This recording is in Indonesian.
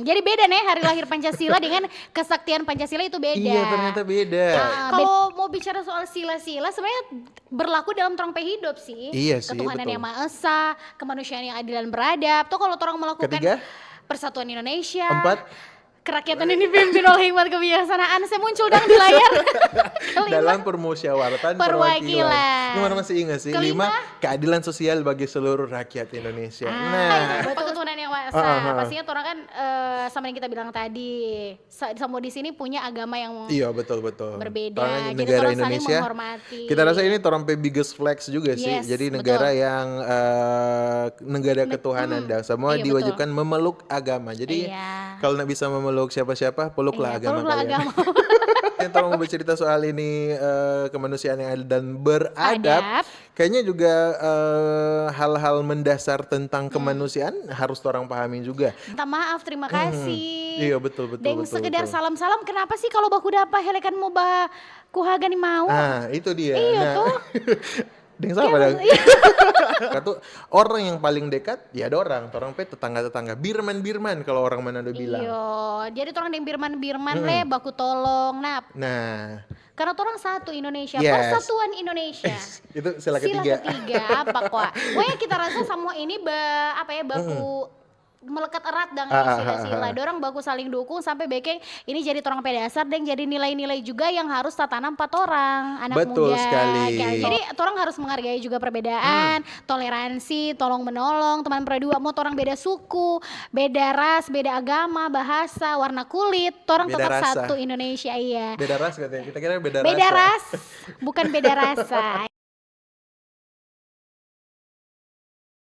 Jadi beda nih hari lahir Pancasila dengan kesaktian Pancasila itu beda. Iya ternyata beda. Kalau mau bicara soal sila-sila sebenarnya berlaku dalam trongpe hidup sih. Iya sih, Ketuhanan betul. yang Maha Esa, kemanusiaan yang adil dan beradab. Tuh kalau orang melakukan Ketiga, persatuan Indonesia, 4 kerakyatan yang dipimpin oleh hikmat kebijaksanaan. Saya muncul dong di layar. dalam permusyawaratan Perwakilan. Gimana masih ingat sih? Kelima, 5 keadilan sosial bagi seluruh rakyat Indonesia. Nah, ketuhanan yang Maha Esa. Pastinya orang kan sama yang kita bilang tadi, sama di sini punya agama yang iya betul. berbeda. Karena Jadi negara orang saling Indonesia, menghormati. kita rasa ini torompe biggest flex juga sih. Yes, Jadi betul. negara yang negara ketuhanan dah. Semua Iya, diwajibkan memeluk agama. Jadi Iya. kalau nggak bisa memeluk siapa-siapa, peluklah agama peluklah kalian. agama. Yang tolong mau bercerita soal ini kemanusiaan yang adil dan beradab. Adab. Kayaknya juga hal-hal mendasar tentang kemanusiaan harus orang pahami juga. Minta maaf, terima kasih. Iya betul. Dan sekedar salam-salam, kenapa sih kalau baku dapa helekan mau kuhagani mau? Nah itu dia. Iya Nah, tuh. Ding sama dong. Kata orang yang paling dekat ya ada orang pe tetangga-tetangga. Birman kalau orang Manado bilang. Iya, jadi orang yang birman le baku tolong nap. Nah, Karena orang satu Indonesia, Yes. Persatuan Indonesia. itu sila ketiga. Apa kok? Pokoknya kita rasa semua ini baku melekat erat dengan sila-sila. Dorang baku saling dukung sampai beke ini jadi orang pedasar dan jadi nilai-nilai juga yang harus tatanam 4 orang anak Betul muda. sekali. Jadi orang harus menghargai juga perbedaan, toleransi, tolong menolong, teman berdua mau orang beda suku, beda ras, beda agama, bahasa, warna kulit, orang Beda tetap rasa. satu Indonesia iya. Beda ras katanya. Kita kira beda Beda rasa. ras, bukan beda rasa.